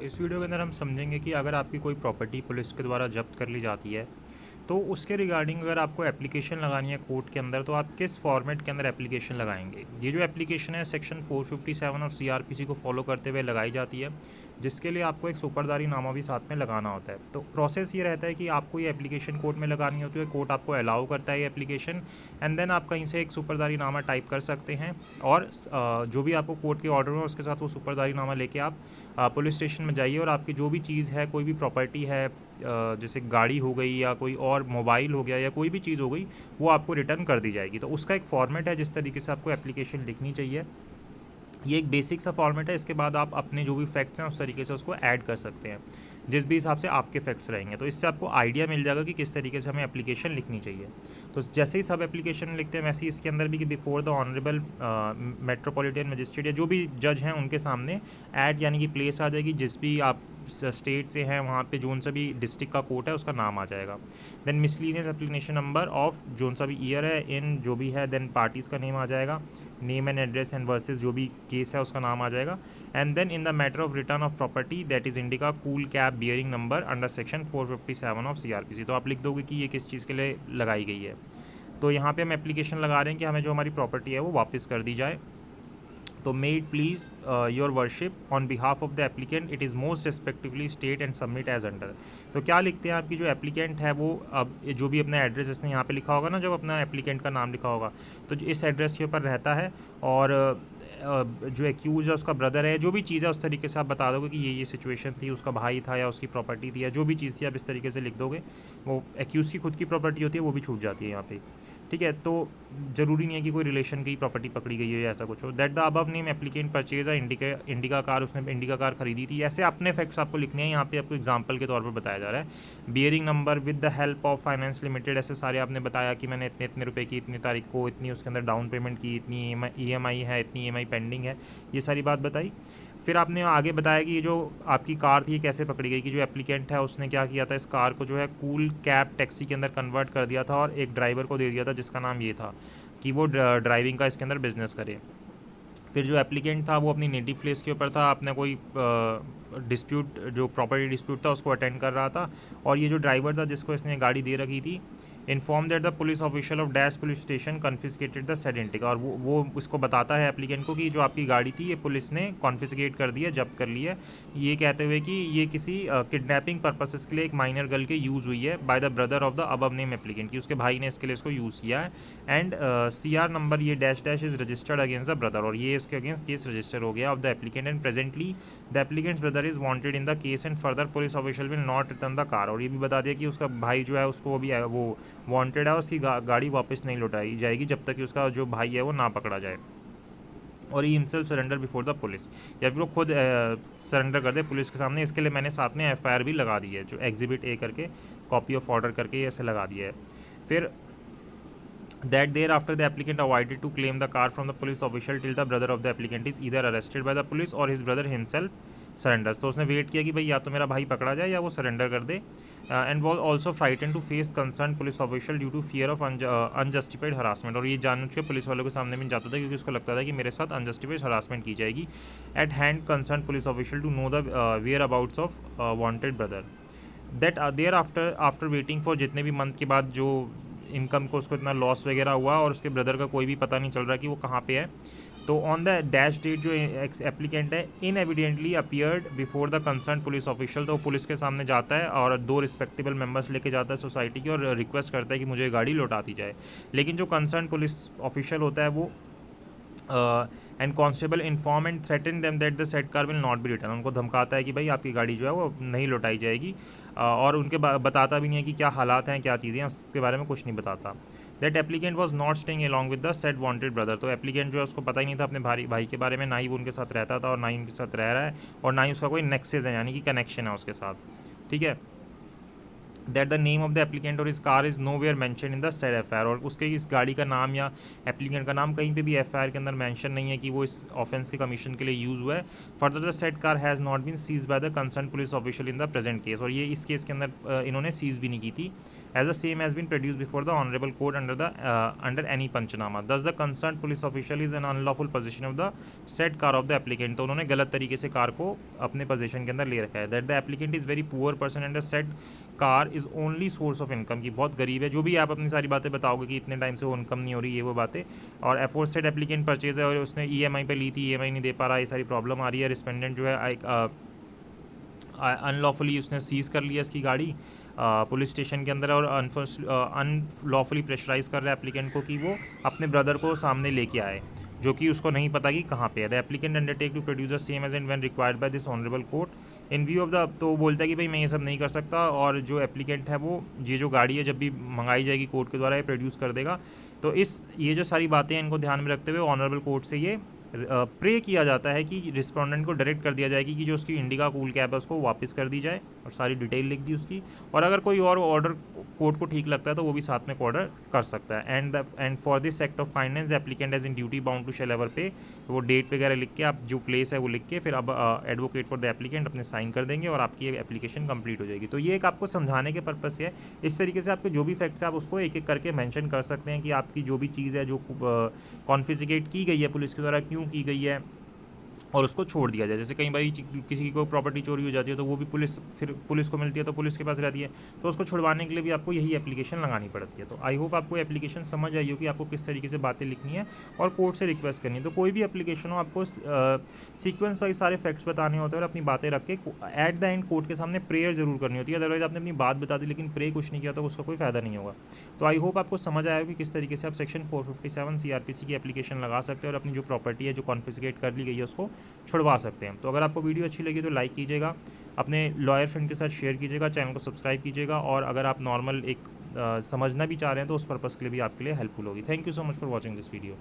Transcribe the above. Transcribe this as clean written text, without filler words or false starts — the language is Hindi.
इस वीडियो के अंदर हम समझेंगे कि अगर आपकी कोई प्रॉपर्टी पुलिस के द्वारा जब्त कर ली जाती है तो उसके रिगार्डिंग अगर आपको एप्लीकेशन लगानी है कोर्ट के अंदर तो आप किस फॉर्मेट के अंदर एप्लीकेशन लगाएंगे। ये जो एप्लीकेशन है सेक्शन 457 और सीआरपीसी को फॉलो करते हुए लगाई जाती है, जिसके लिए आपको एक सुपरदारी नामा भी साथ में लगाना होता है। तो प्रोसेस ये रहता है कि आपको ये एप्लीकेशन कोर्ट में लगानी होती है, कोर्ट आपको अलाउ करता है ये एप्लीकेशन, एंड देन आप कहीं से एक सुपरदारी नामा टाइप कर सकते हैं और जो भी आपको कोर्ट के ऑर्डर में उसके साथ वो सुपरदारी नामा लेके आप पुलिस स्टेशन में जाइए और आपकी जो भी चीज़ है, कोई भी प्रॉपर्टी है, जैसे गाड़ी हो गई या कोई और मोबाइल हो गया या कोई भी चीज़ हो गई, वो आपको रिटर्न कर दी जाएगी। तो उसका एक फॉर्मेट है जिस तरीके से आपको एप्लीकेशन लिखनी चाहिए। ये एक बेसिक सा फॉर्मेट है। इसके बाद आप अपने जो भी फैक्ट्स हैं उस तरीके से उसको ऐड कर सकते हैं जिस भी हिसाब से आपके फैक्ट्स रहेंगे। तो इससे आपको आइडिया मिल जाएगा कि किस तरीके से हमें एप्लीकेशन लिखनी चाहिए। तो जैसे ही सब एप्लीकेशन लिखते हैं वैसे ही इसके अंदर भी कि before the honourable metropolitan magistrate या जो भी जज हैं उनके सामने ऐड यानी कि प्लेस आ जाएगी। जिस भी आप स्टेट से हैं वहाँ पे जोन सा भी डिस्ट्रिक्ट का कोर्ट है उसका नाम आ जाएगा। Then miscellaneous application number of जोन सा भी ईयर है इन जो भी है, देन पार्टीज़ का नेम आ जाएगा, name and address and versus जो भी केस है उसका नाम आ जाएगा। And then in the matter of return of property that is Indica cool cab bearing number under section 457 of CrPC. तो आप लिख दोगे कि ये किस चीज़ के लिए लगाई गई है। तो यहाँ पे हम एप्लीकेशन लगा रहे हैं कि हमें जो हमारी प्रॉपर्टी है वो वापस कर दी जाए। तो may it please your worship on behalf of the applicant it is most respectively state and submit as under. तो क्या लिखते हैं आपकी जो एप्लीकेंट है वो अब जो भी अपना एड्रेस इसने यहाँ पे लिखा होगा ना, जब अपना एप्लीकेंट का नाम लिखा होगा तो इस एड्रेस के ऊपर रहता है और जो एक्यूज है उसका ब्रदर है, जो भी चीज़ है उस तरीके से आप बता दोगे कि ये सिचुएशन थी, उसका भाई था या उसकी प्रॉपर्टी थी या जो भी चीज़ थी आप इस तरीके से लिख दोगे। वो एक्यूज की खुद की प्रॉपर्टी होती है वो भी छूट जाती है यहाँ पे। ठीक है, तो ज़रूरी नहीं है कि कोई रिलेशन की प्रॉपर्टी पकड़ी गई हो या ऐसा कुछ हो। That the above name applicant purchase है इंडिका कार, उसने इंडिका कार खरीदी थी। ऐसे अपने फैक्ट्स आपको लिखने हैं, यहाँ पे आपको एग्जांपल के तौर पर बताया जा रहा है। Bearing number with the help of finance limited, ऐसे सारे आपने बताया कि मैंने इतने इतने रुपए की इतनी तारीख को इतनी उसके अंदर डाउन पेमेंट की, इतनी ईएमआई है, इतनी ईएमआई पेंडिंग है, ये सारी बात बताई। फिर आपने आगे बताया कि ये जो आपकी कार थी ये कैसे पकड़ी गई, कि जो एप्लीकेंट है उसने क्या किया था, इस कार को जो है कूल कैब टैक्सी के अंदर कन्वर्ट कर दिया था और एक ड्राइवर को दे दिया था जिसका नाम ये था कि वो ड्राइविंग का इसके अंदर बिजनेस करे। फिर जो एप्लीकेंट था वो अपनी नेटिव प्लेस के ऊपर था, अपने कोई डिस्प्यूट जो प्रॉपर्टी डिस्प्यूट था उसको अटेंड कर रहा था। और ये जो ड्राइवर था जिसको इसने गाड़ी दे रखी थी, inform that the police official of dash police station confiscated the said indica, और वो उसको बताता है एप्लीकेंट को कि जो आपकी गाड़ी थी ये पुलिस ने कॉन्फिस्केट कर दी है, जब्त कर ली है, ये कहते हुए कि ये किसी किडनैपिंग पर्पसेस के लिए एक माइनर गर्ल के यूज़ हुई है by the brother of the above name applicant, कि उसके भाई ने इसके लिए इसको यूज़ किया है। एंड सीआर नंबर ये dash dash is registered against the brother, और ये उसके अगेंस्ट केस रजिस्टर हो गया of the applicant. And presently the applicants brother is wanted in the case and further police official will not return the car, और ये भी बता दिया कि उसका भाई जो है उसको भी वो वांटेड है, उसकी गाड़ी वापस नहीं लौटाई जाएगी जब तक कि उसका जो भाई है वो ना पकड़ा जाए। और ये himself surrender before the police, या फिर वो खुद सरेंडर कर दे पुलिस के सामने। इसके लिए मैंने साथ में एफआईआर भी लगा दी है, जो एग्जिबिट ए करके कॉपी ऑफ ऑर्डर करके ऐसे लगा दिया है। फिर that thereafter the applicant avoided to claim the car from the police official till the brother of the applicant is either arrested by the police or his brother himself surrenders। तो उसने वेट किया कि भाई या तो मेरा भाई पकड़ा जाए या वो सरेंडर कर दे। And was also frighten to face concern police official due to fear of unjustified harassment, और ये जान के पुलिस वालों के सामने भी जाता था क्योंकि उसको लगता था कि मेरे साथ अनजस्टिफाइड हरासमेंट की जाएगी। At hand concern police official to know the whereabouts of wanted brother. That thereafter waiting for जितने भी मंथ के बाद जो इनकम को उसको इतना लॉस वगैरह हुआ और उसके ब्रदर का कोई भी पता नहीं चल रहा कि वो कहाँ पे है। तो ऑन द डैश डेट जो एप्लीकेंट है in evidently appeared before the concern police official, तो पुलिस के सामने जाता है और दो रिस्पेक्टेबल मेंबर्स लेके जाता है सोसाइटी की और रिक्वेस्ट करता है कि मुझे गाड़ी लौटा दी जाए। लेकिन जो कंसर्न पुलिस ऑफिशियल होता है वो and constable inform and threaten them that the set car will not be return, उनको धमकाता है कि भाई आपकी गाड़ी जो है वो नहीं लौटाई जाएगी, और उनके बताता भी नहीं है कि क्या हालात हैं, क्या चीज़ें हैं, उसके बारे में कुछ नहीं बताता। That applicant was not staying along with the set wanted brother, तो एप्लीकेंट जो है उसको पता ही नहीं था अपने भाई के बारे में, ना ही वो उनके साथ रहता था और ना ही उनके साथ रह रहा है और ना ही उसका कोई नेक्सेस है यानी कि कनेक्शन है उसके साथ। ठीक है, that the name of the applicant और इस car is nowhere mention in the said FIR, और उसके इस गाड़ी का नाम या एप्लीकेंट का नाम कहीं पे भी एफआईआर के अंदर मेंशन नहीं है कि वो इस ऑफेंस के कमीशन के लिए यूज़ हुआ है। Further the said car has not been seize by the concern police official in the present case, और ये इस केस के अंदर इन्होंने सीज भी नहीं की थी। As the same has been produce before the honourable court under any panchnama, thus the concern police official is an unlawful position of the said car of the applicant, तो उन्होंने गलत तरीके से कार को अपने पोजीशन के अंदर ले रखा है। That the applicant is very poor person and the said car is only source of income, की बहुत गरीब है। जो भी आप अपनी सारी बातें बताओगे कि इतने टाइम से वो इनकम नहीं हो रही, ये वो बातें, और एफोर्सेड एप्लीकेंट परचेज है और उसने ईएमआई पे ली थी, ईएमआई नहीं दे पा रहा, ये सारी प्रॉब्लम आ रही है। रिस्पेंडेंट जो है अनलॉफुली उसने सीज़ कर लिया इसकी गाड़ी पुलिस स्टेशन के अंदर, और अनलॉफुली प्रेशराइज कर रहा है एप्लीकेंट को कि वो अपने ब्रदर को सामने लेके आए, जो कि उसको नहीं पता कि कहाँ पे है। The applicant undertake to produce the same as and when required by this honourable court in view of the, तो वो बोलता है कि भाई मैं ये सब नहीं कर सकता, और जो एप्लीकेंट है वो ये जो गाड़ी है जब भी मंगाई जाएगी कोर्ट के द्वारा ये प्रोड्यूस कर देगा। तो ये जो सारी बातें हैं इनको ध्यान में रखते हुए ऑनरेबल कोर्ट से ये प्रे किया जाता है कि रिस्पोंडेंट को डायरेक्ट कर दिया जाएगी कि जो उसकी इंडिका कूल कैब है उसको वापस कर दी जाए, और सारी डिटेल लिख दी उसकी, और अगर कोई और ऑर्डर कोर्ट को ठीक लगता है तो वो भी साथ में ऑर्डर कर सकता है। And for this act of kindness the applicant as in duty bound to shall ever pray, वो डेट वगैरह लिख के आप जो प्लेस है वो लिख के फिर अब एडवोकेट फॉर द एप्लीकेंट अपने साइन कर देंगे और आपकी एप्लीकेशन कंप्लीट हो जाएगी। तो ये एक आपको समझाने के पर्पज से है। इस तरीके से आपके जो भी फैक्ट्स है आप उसको एक एक करके मेंशन कर सकते हैं कि आपकी जो भी चीज़ है जो कॉन्फिस्केट की गई है पुलिस के द्वारा क्यों की गई है, और उसको छोड़ दिया जाए। जैसे कई बार किसी को प्रॉपर्टी चोरी हो जाती है तो वो भी पुलिस को मिलती है, तो पुलिस के पास रहती है, तो उसको छुड़वाने के लिए भी आपको यही एप्लीकेशन लगानी पड़ती है। तो आई होप आपको एप्लीकेशन समझ आई हो कि आपको किस तरीके से बातें लिखनी है और कोर्ट से रिक्वेस्ट करनी है। तो कोई भी एप्लीकेशन हो आपको सीक्वेंस वाइज सारे फैक्ट्स बताने होते हैं और अपनी बातें रख के एट द एंड कोर्ट के सामने प्रेयर जरूर करनी होती है। अदरवाइज आपने अपनी बात बता दी लेकिन प्रे कुछ नहीं किया तो उसका कोई फायदा नहीं होगा। तो आई होप आपको समझ आया हो कि किस तरीके से आप सेक्शन 457 सीआरपीसी की एप्लीकेशन लगा सकते हैं और अपनी जो प्रॉपर्टी है जो कॉन्फिस्केट कर ली गई है उसको छुड़वा सकते हैं। तो अगर आपको वीडियो अच्छी लगी तो लाइक कीजिएगा, अपने लॉयर फ्रेंड के साथ शेयर कीजिएगा, चैनल को सब्सक्राइब कीजिएगा, और अगर आप नॉर्मल एक समझना भी चाह रहे हैं तो उस पर्पज़ के लिए भी आपके लिए हेल्पफुल होगी। Thank you so much for watching this video.